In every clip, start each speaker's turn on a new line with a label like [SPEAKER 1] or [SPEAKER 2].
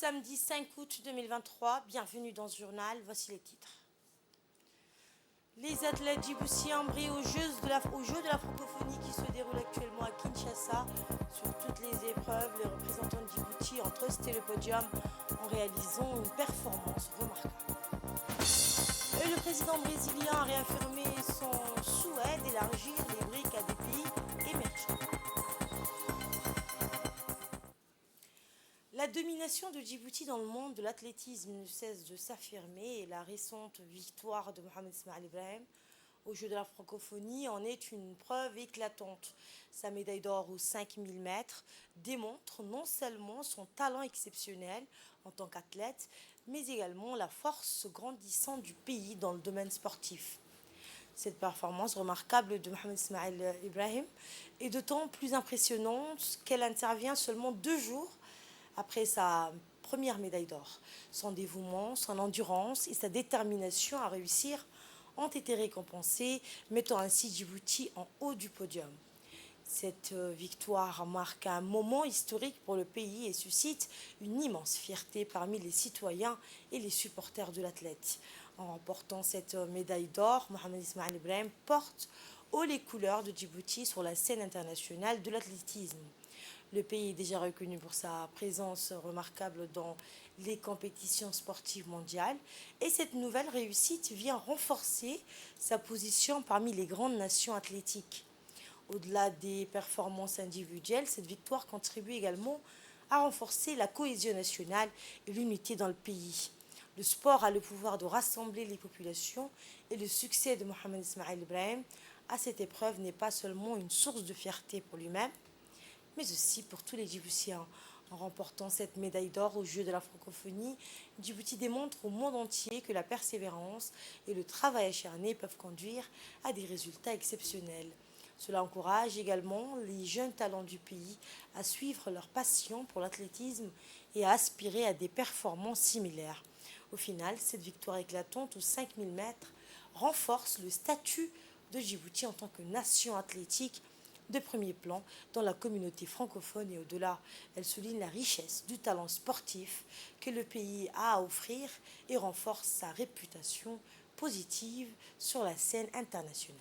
[SPEAKER 1] samedi 5 août 2023. Bienvenue dans ce journal. Voici les titres. Les athlètes djiboutiens brillent aux Jeux de la francophonie qui se déroulent actuellement à Kinshasa. Sur toutes les épreuves, les représentants de Djibouti ont trusté le podium en réalisant une performance remarquable. Et le président brésilien a réaffirmé son souhait d'élargir les briques à des pays émergents. La domination de Djibouti dans le monde de l'athlétisme ne cesse de s'affirmer et la récente victoire de Mohamed Ismail Ibrahim aux Jeux de la francophonie en est une preuve éclatante. Sa médaille d'or aux 5000 mètres démontre non seulement son talent exceptionnel en tant qu'athlète, mais également la force grandissante du pays dans le domaine sportif. Cette performance remarquable de Mohamed Ismail Ibrahim est d'autant plus impressionnante qu'elle intervient seulement 2 jours après sa première médaille d'or. Son dévouement, son endurance et sa détermination à réussir ont été récompensés, mettant ainsi Djibouti en haut du podium. Cette victoire marque un moment historique pour le pays et suscite une immense fierté parmi les citoyens et les supporters de l'athlète. En remportant cette médaille d'or, Mohamed Ismail Ibrahim porte haut les couleurs de Djibouti sur la scène internationale de l'athlétisme. Le pays est déjà reconnu pour sa présence remarquable dans les compétitions sportives mondiales et cette nouvelle réussite vient renforcer sa position parmi les grandes nations athlétiques. Au-delà des performances individuelles, cette victoire contribue également à renforcer la cohésion nationale et l'unité dans le pays. Le sport a le pouvoir de rassembler les populations et le succès de Mohamed Ismail Ibrahim à cette épreuve n'est pas seulement une source de fierté pour lui-même, mais aussi pour tous les Djiboutiens. En remportant cette médaille d'or aux Jeux de la francophonie, Djibouti démontre au monde entier que la persévérance et le travail acharné peuvent conduire à des résultats exceptionnels. Cela encourage également les jeunes talents du pays à suivre leur passion pour l'athlétisme et à aspirer à des performances similaires. Au final, cette victoire éclatante aux 5000 mètres renforce le statut de Djibouti en tant que nation athlétique de premier plan dans la communauté francophone et au-delà. Elle souligne la richesse du talent sportif que le pays a à offrir et renforce sa réputation positive sur la scène internationale.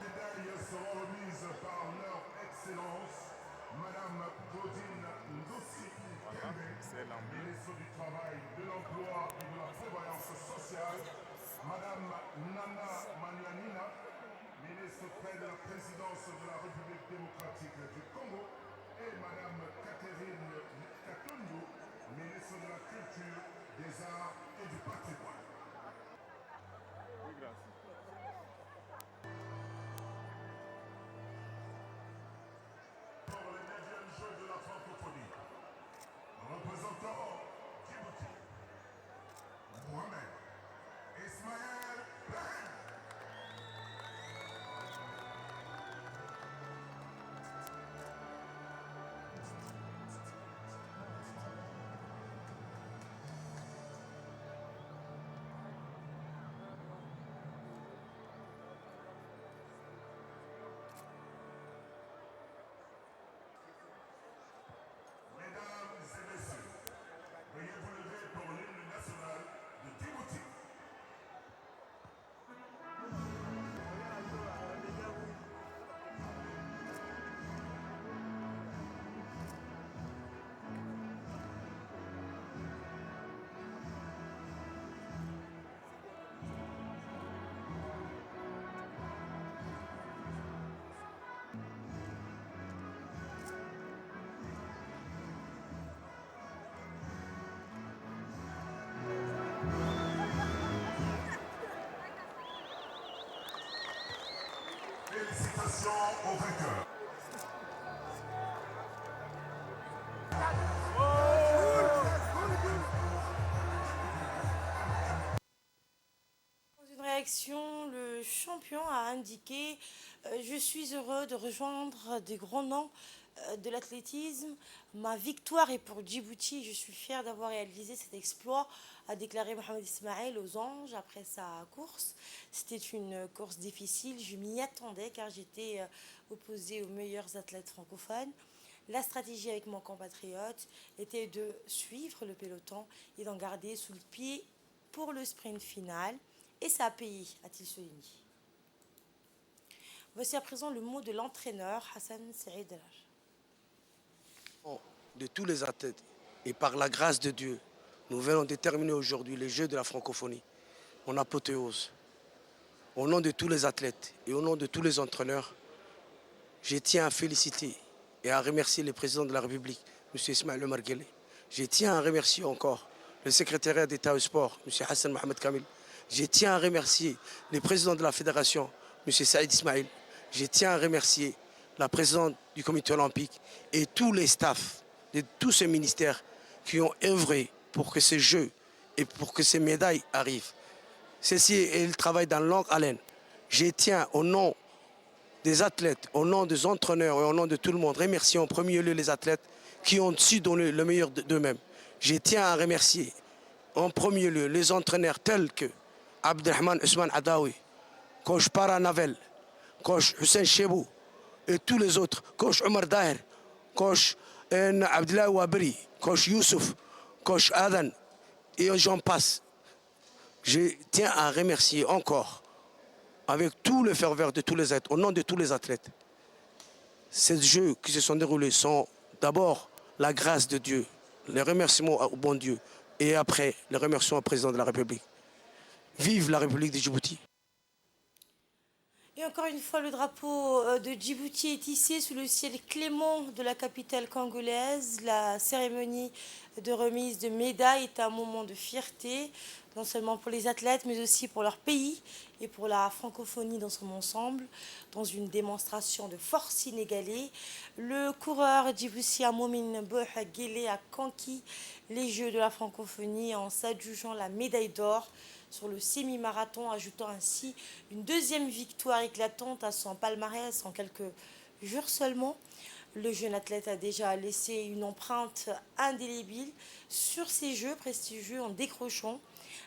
[SPEAKER 2] Les médailles seront remises par leur Excellence, Madame Claudine Ndossi Kembe, ministre du Travail, de l'Emploi et de la Prévoyance sociale, Madame Nana Manianina, ministre près de la présidence de la République démocratique du Congo, et Madame Catherine Katundu, ministre de la Culture, des Arts et du Patrimoine. Pour les 9e Jeux de la francophonie, représentant Djibouti, Mohamed Ismail Ibrahim. Mesdames et messieurs, veuillez vous lever pour l'hymne national de Djibouti. Félicitations aux vainqueurs.
[SPEAKER 1] Dans une réaction, le champion a indiqué Je suis heureux de rejoindre des grands noms de l'athlétisme. Ma victoire est pour Djibouti. Je suis fière d'avoir réalisé cet exploit, a déclaré Mohamed Ismail aux Anges après sa course. C'était une course difficile. Je m'y attendais car j'étais opposée aux meilleurs athlètes francophones. La stratégie avec mon compatriote était de suivre le peloton et d'en garder sous le pied pour le sprint final. Et ça a payé, a-t-il souligné. Voici à présent le mot de l'entraîneur Hassan Saïd Daraj.
[SPEAKER 3] De tous les athlètes et par la grâce de Dieu, nous venons de terminer aujourd'hui les Jeux de la francophonie en apothéose. Au nom de tous les athlètes et au nom de tous les entraîneurs, je tiens à féliciter et à remercier le président de la République, M. Ismaël Omar Guelleh. Je tiens à remercier encore le secrétariat d'État au sport, M. Hassan Mohamed Kamil. Je tiens à remercier le président de la fédération, M. Saïd Ismail. Je tiens à remercier la présidente du comité olympique et tous les staffs de tous ces ministères qui ont œuvré pour que ces Jeux et pour que ces médailles arrivent. Ceci est le travail dans longue haleine. Je tiens au nom des athlètes, au nom des entraîneurs et au nom de tout le monde, remercier en premier lieu les athlètes qui ont su donner le meilleur d'eux-mêmes. Je tiens à remercier en premier lieu les entraîneurs tels que Abdelrahman Ousmane Adawi, coach Para Navel, coach Hussein Chebou et tous les autres, coach Omar Daher, coach Abdullah Wabri, coach Youssouf, coach Adan, et j'en passe. Je tiens à remercier encore, avec tout le ferveur de tous les athlètes, au nom de tous les athlètes. Ces Jeux qui se sont déroulés sont d'abord la grâce de Dieu, les remerciements au bon Dieu, et après les remerciements au président de la République. Vive la République de Djibouti!
[SPEAKER 1] Et encore une fois, le drapeau de Djibouti est hissé sous le ciel clément de la capitale congolaise. La cérémonie de remise de médailles est un moment de fierté, non seulement pour les athlètes, mais aussi pour leur pays et pour la francophonie dans son ensemble. Dans une démonstration de force inégalée, le coureur djiboutien Momin Bouh Guelleh a conquis les Jeux de la francophonie en s'adjugeant la médaille d'or sur le semi-marathon, ajoutant ainsi une deuxième victoire éclatante à son palmarès en quelques jours seulement. Le jeune athlète a déjà laissé une empreinte indélébile sur ces Jeux prestigieux en décrochant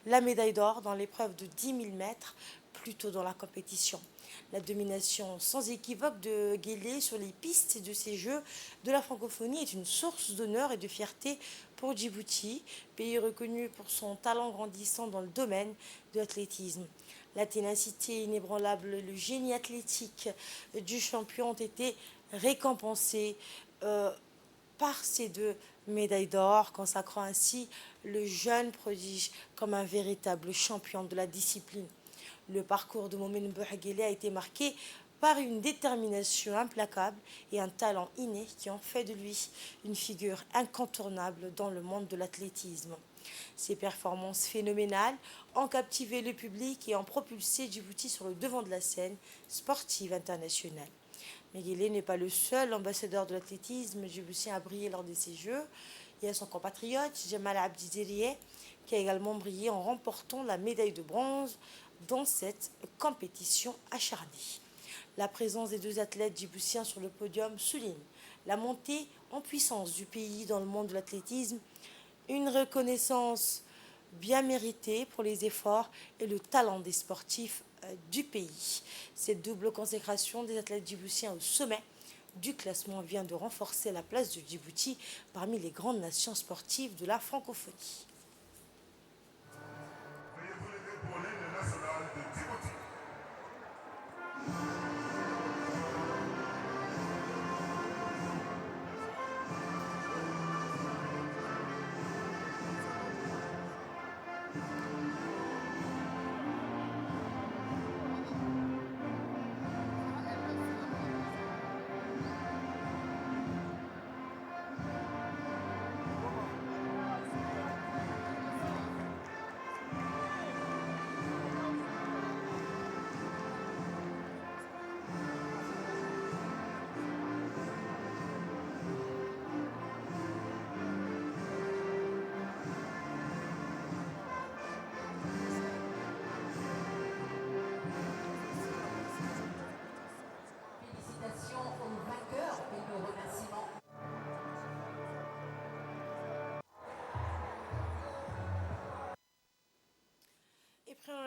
[SPEAKER 1] la médaille d'or dans l'épreuve de 10 000 mètres plus tôt dans la compétition. La domination sans équivoque de Guelleh sur les pistes de ces Jeux de la francophonie est une source d'honneur et de fierté pour Djibouti, pays reconnu pour son talent grandissant dans le domaine de l'athlétisme. La ténacité inébranlable, le génie athlétique du champion ont été récompensés par ces deux médailles d'or, consacrant ainsi le jeune prodige comme un véritable champion de la discipline. Le parcours de Momin Bouh Guelleh a été marqué par une détermination implacable et un talent inné qui ont fait de lui une figure incontournable dans le monde de l'athlétisme. Ses performances phénoménales ont captivé le public et ont propulsé Djibouti sur le devant de la scène sportive internationale. Mais Guelleh n'est pas le seul ambassadeur de l'athlétisme djiboutien à briller lors de ces Jeux. Il y a son compatriote Jamal Abdi Zerieh qui a également brillé en remportant la médaille de bronze dans cette compétition acharnée. La présence des deux athlètes djiboutiens sur le podium souligne la montée en puissance du pays dans le monde de l'athlétisme, une reconnaissance bien méritée pour les efforts et le talent des sportifs du pays. Cette double consécration des athlètes djiboutiens au sommet du classement vient de renforcer la place de Djibouti parmi les grandes nations sportives de la francophonie.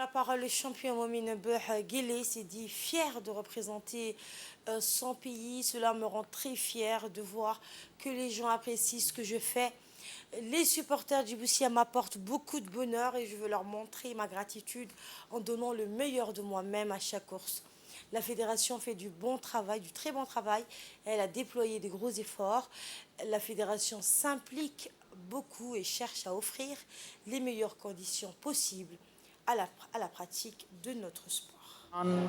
[SPEAKER 1] la parole, le champion Momin Guélé s'est dit fier de représenter son pays. Cela me rend très fier de voir que les gens apprécient ce que je fais. Les supporters du Boussia m'apportent beaucoup de bonheur et je veux leur montrer ma gratitude en donnant le meilleur de moi-même à chaque course. La fédération fait du bon travail, du très bon travail. Elle a déployé de gros efforts. La fédération s'implique beaucoup et cherche à offrir les meilleures conditions possibles à la pratique de notre sport.
[SPEAKER 4] aan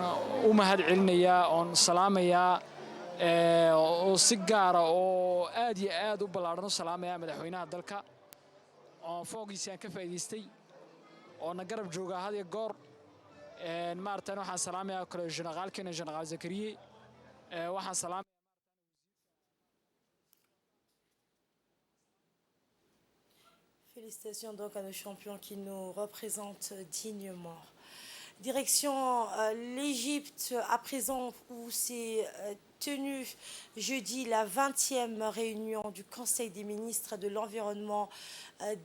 [SPEAKER 4] u mahad celinayaa oon salaamayaa oo si gaara oo aad iyo aad u ballaadhan u salaamayaa madaxweynaha dalka oon foogiisii aan ka faa'iidaystay oo na garab jooga had iyo goor maaragtaan waxaan salaamayaa kale jenaqaalkeena jenaqaal zakariye waxaan salaamayaa
[SPEAKER 1] Félicitations donc à nos champions qui nous représentent dignement. Direction l'Égypte à présent où s'est tenue jeudi la 20e réunion du Conseil des ministres de l'environnement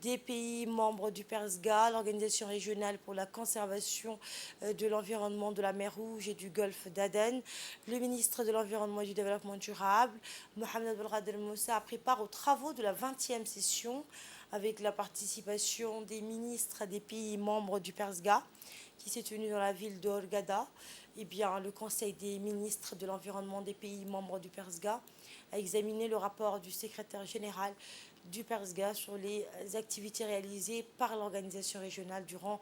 [SPEAKER 1] des pays membres du PERSGA, l'organisation régionale pour la conservation de l'environnement de la mer Rouge et du golfe d'Aden. Le ministre de l'Environnement et du Développement durable, Mohamed Abdelkader Moussa, prépare aux travaux de la 20e session avec la participation des ministres des pays membres du PERSGA qui s'est tenu dans la ville de Hurghada. Eh bien, le Conseil des ministres de l'environnement des pays membres du PERSGA a examiné le rapport du secrétaire général du PERSGA sur les activités réalisées par l'organisation régionale durant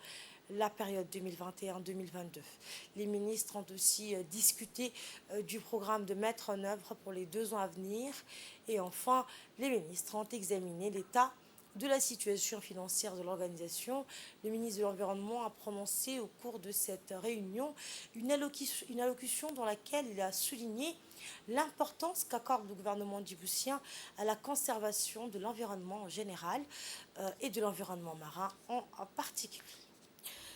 [SPEAKER 1] la période 2021-2022. Les ministres ont aussi discuté du programme de mettre en œuvre pour les 2 ans à venir. Et enfin, les ministres ont examiné l'état de la situation financière de l'organisation. Le ministre de l'Environnement a prononcé au cours de cette réunion une allocution dans laquelle il a souligné l'importance qu'accorde le gouvernement djiboutien à la conservation de l'environnement en général et de l'environnement marin en particulier.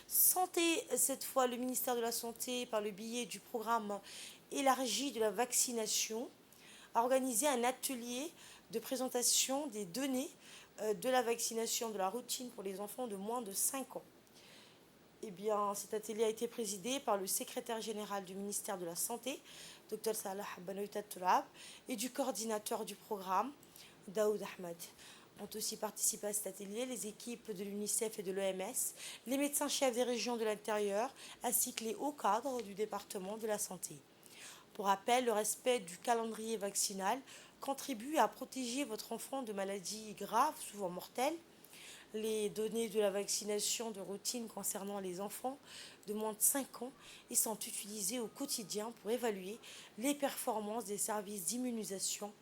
[SPEAKER 1] Santé, cette fois, le ministère de la Santé, par le biais du programme élargi de la vaccination, a organisé un atelier de présentation des données de la vaccination de la routine pour les enfants de moins de 5 ans. Eh bien, cet atelier a été présidé par le secrétaire général du ministère de la Santé, Dr Salah Banoïta Tourab, et du coordinateur du programme, Daoud Ahmed. Ont aussi participé à cet atelier les équipes de l'UNICEF et de l'OMS, les médecins-chefs des régions de l'intérieur, ainsi que les hauts cadres du département de la santé. Pour rappel, le respect du calendrier vaccinal contribue à protéger votre enfant de maladies graves, souvent mortelles. Les données de la vaccination de routine concernant les enfants de moins de 5 ans et sont utilisées au quotidien pour évaluer les performances des services d'immunisation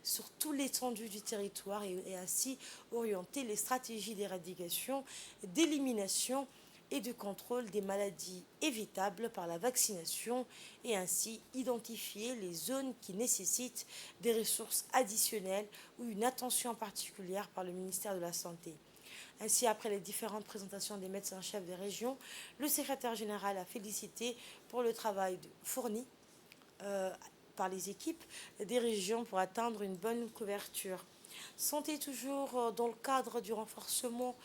[SPEAKER 1] sur tout l'étendue du territoire et ainsi orienter les stratégies d'éradication, d'élimination et de contrôle des maladies évitables par la vaccination et ainsi identifier les zones qui nécessitent des ressources additionnelles ou une attention particulière par le ministère de la Santé. Ainsi, après les différentes présentations des médecins-chefs des régions, le secrétaire général a félicité pour le travail fourni par les équipes des régions pour atteindre une bonne couverture. Santé toujours dans le cadre du renforcement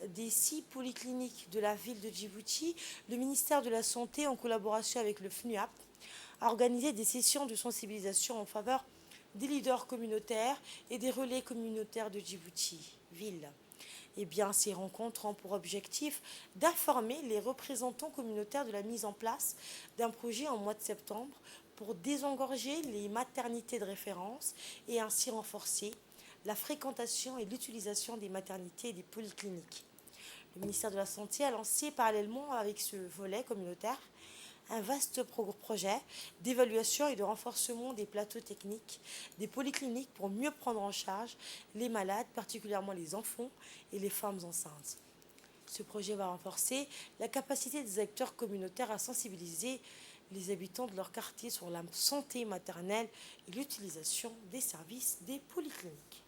[SPEAKER 1] des 6 polycliniques de la ville de Djibouti, le ministère de la Santé, en collaboration avec le FNUAP, a organisé des sessions de sensibilisation en faveur des leaders communautaires et des relais communautaires de Djibouti, ville. Eh bien, ces rencontres ont pour objectif d'informer les représentants communautaires de la mise en place d'un projet en mois de septembre pour désengorger les maternités de référence et ainsi renforcer la fréquentation et l'utilisation des maternités et des polycliniques. Le ministère de la Santé a lancé parallèlement avec ce volet communautaire un vaste projet d'évaluation et de renforcement des plateaux techniques des polycliniques pour mieux prendre en charge les malades, particulièrement les enfants et les femmes enceintes. Ce projet va renforcer la capacité des acteurs communautaires à sensibiliser les habitants de leur quartier sur la santé maternelle et l'utilisation des services des polycliniques.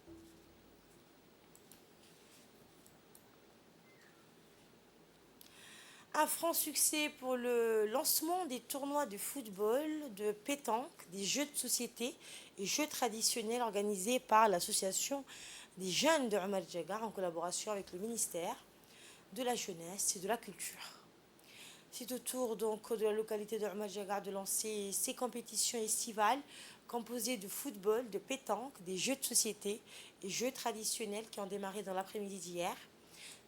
[SPEAKER 1] Un franc succès pour le lancement des tournois de football, de pétanque, des jeux de société et jeux traditionnels organisés par l'association des jeunes de Omar Djagar en collaboration avec le ministère de la Jeunesse et de la Culture. C'est au tour donc de la localité de Oumadjaga de lancer ses compétitions estivales composées de football, de pétanque, des jeux de société et jeux traditionnels qui ont démarré dans l'après-midi d'hier.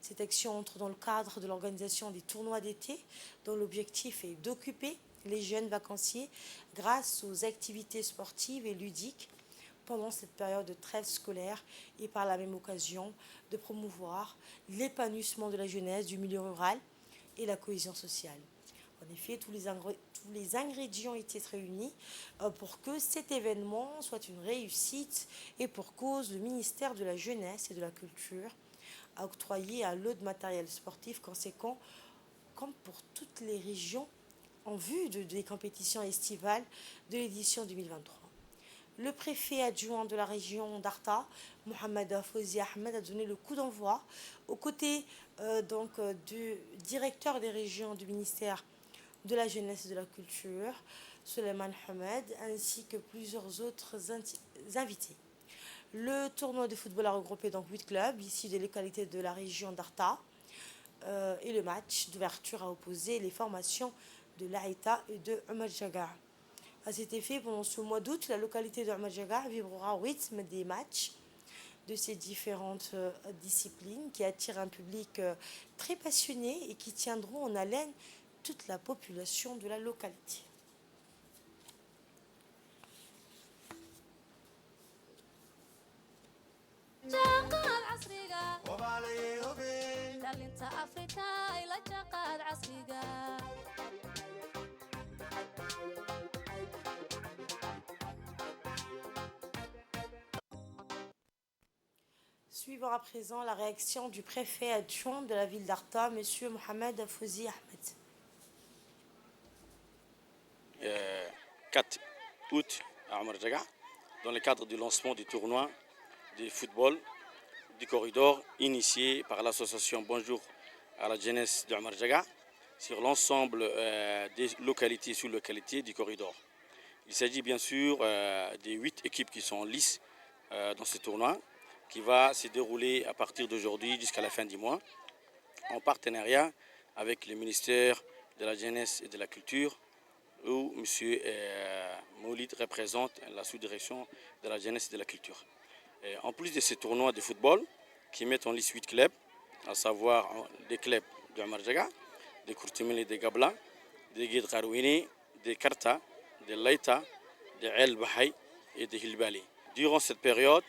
[SPEAKER 1] Cette action entre dans le cadre de l'organisation des tournois d'été dont l'objectif est d'occuper les jeunes vacanciers grâce aux activités sportives et ludiques pendant cette période de trêve scolaire et par la même occasion de promouvoir l'épanouissement de la jeunesse du milieu rural et la cohésion sociale. En effet, tous les ingrédients étaient réunis pour que cet événement soit une réussite et pour cause, le ministère de la Jeunesse et de la Culture a octroyé un lot de matériel sportif conséquent, comme pour toutes les régions, en vue des compétitions estivales de l'édition 2023. Le préfet adjoint de la région d'Arta, Mohamed Fouzi Ahmed, a donné le coup d'envoi aux côtés du directeur des régions du ministère de la Jeunesse et de la Culture, Suleiman Hamed, ainsi que plusieurs autres invités. Le tournoi de football a regroupé donc 8 clubs issus des localités de la région d'Arta et le match d'ouverture a opposé les formations de l'Aïta et de Oumadjaga. À cet effet, pendant ce mois d'août, la localité de Oumadjaga vibrera au rythme des matchs de ces différentes disciplines qui attirent un public très passionné et qui tiendront en haleine toute la population de la localité. Suivons à présent la réaction du préfet adjoint de la ville d'Arta, M. Mohamed Fouzi Ahmed.
[SPEAKER 5] 4 août à Oumadjaga, dans le cadre du lancement du tournoi de football du corridor initié par l'association Bonjour à la jeunesse de Oumadjaga sur l'ensemble des localités sous-localités du corridor. Il s'agit bien sûr des 8 équipes qui sont en lice dans ce tournoi qui va se dérouler à partir d'aujourd'hui jusqu'à la fin du mois en partenariat avec le ministère de la Jeunesse et de la Culture où M. Moulid représente la sous-direction de la Jeunesse et de la Culture. Et en plus de ces tournois de football qui mettent en lice 8 clubs, à savoir des clubs de Oumadjaga, de Kourtimili, de Gabla, de Guid Gharouini, de Karta, de Laïta, de El Bahay et de Hilbali. Durant cette période,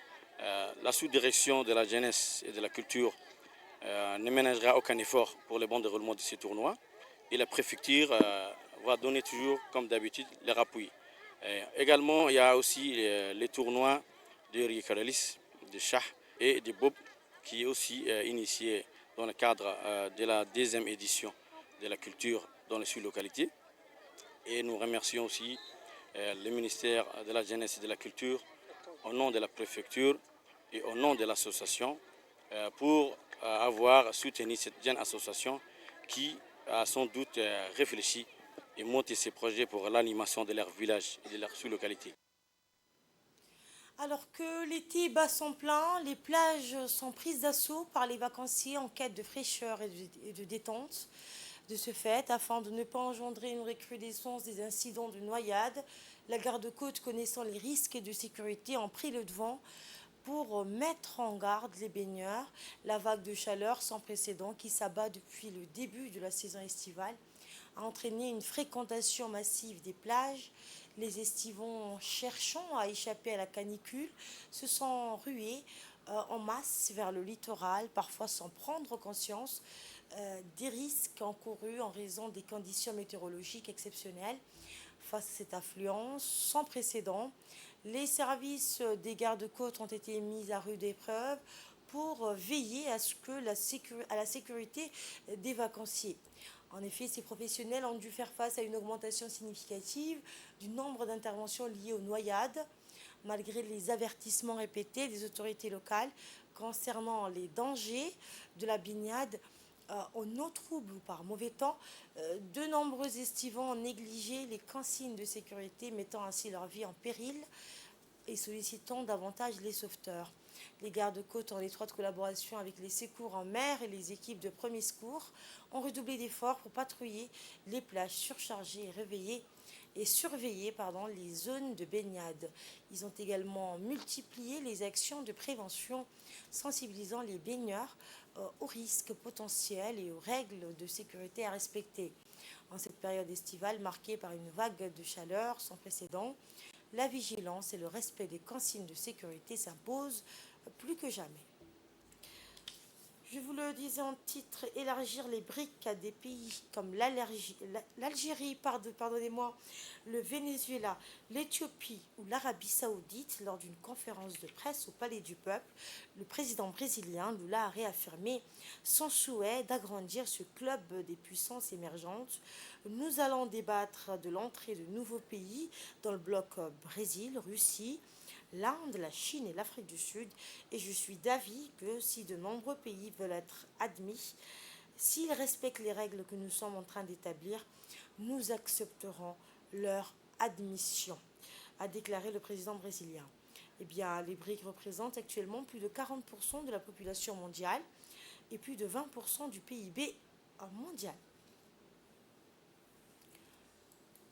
[SPEAKER 5] la sous-direction de la jeunesse et de la culture ne ménagera aucun effort pour le bon déroulement de ces tournois et la préfecture va donner toujours, comme d'habitude, leur appui. Également, il y a aussi les tournois de Rikaralis, de Shah et de Bob qui est aussi initié dans le cadre de la 2e édition de la culture dans les sous-localités. Et nous remercions aussi le ministère de la Jeunesse et de la Culture au nom de la préfecture et au nom de l'association pour avoir soutenu cette jeune association qui a sans doute réfléchi et monté ses projets pour l'animation de leur village et de leur sous-localité.
[SPEAKER 1] Alors que l'été bat son plein, les plages sont prises d'assaut par les vacanciers en quête de fraîcheur et de détente. De ce fait, afin de ne pas engendrer une recrudescence des incidents de noyade, la garde-côte, connaissant les risques de sécurité, a pris le devant pour mettre en garde les baigneurs. La vague de chaleur sans précédent qui s'abat depuis le début de la saison estivale a entraîné une fréquentation massive des plages. Les estivants cherchant à échapper à la canicule se sont rués en masse vers le littoral, parfois sans prendre conscience des risques encourus en raison des conditions météorologiques exceptionnelles. Face à cette affluence sans précédent, les services des gardes-côtes ont été mis à rude épreuve pour veiller à la sécurité des vacanciers. En effet, ces professionnels ont dû faire face à une augmentation significative du nombre d'interventions liées aux noyades, malgré les avertissements répétés des autorités locales concernant les dangers de la baignade en eau trouble ou par mauvais temps. De nombreux estivants ont négligé les consignes de sécurité, mettant ainsi leur vie en péril. et sollicitant davantage les sauveteurs. Les gardes-côtes, en étroite collaboration avec les secours en mer et les équipes de premiers secours, ont redoublé d'efforts pour patrouiller les plages surchargées et surveiller les zones de baignade. Ils ont également multiplié les actions de prévention, sensibilisant les baigneurs aux risques potentiels et aux règles de sécurité à respecter. En cette période estivale marquée par une vague de chaleur sans précédent, la vigilance et le respect des consignes de sécurité s'imposent plus que jamais. Je vous le disais en titre, élargir les briques à des pays comme l'Algérie, pardonnez-moi, le Venezuela, l'Éthiopie ou l'Arabie saoudite. Lors d'une conférence de presse au Palais du Peuple, le président brésilien Lula a réaffirmé son souhait d'agrandir ce club des puissances émergentes. Nous allons débattre de l'entrée de nouveaux pays dans le bloc Brésil, Russie, l'Inde, la Chine et l'Afrique du Sud, et je suis d'avis que si de nombreux pays veulent être admis, s'ils respectent les règles que nous sommes en train d'établir, nous accepterons leur admission, a déclaré le président brésilien. Eh bien, les BRICS représentent actuellement plus de 40% de la population mondiale et plus de 20% du PIB mondial.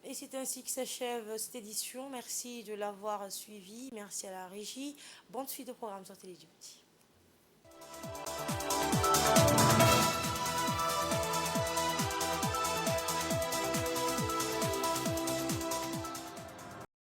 [SPEAKER 1] Et c'est ainsi que s'achève cette édition. Merci de l'avoir suivi. Merci à la régie. Bonne suite de programme sur Télé Djibouti.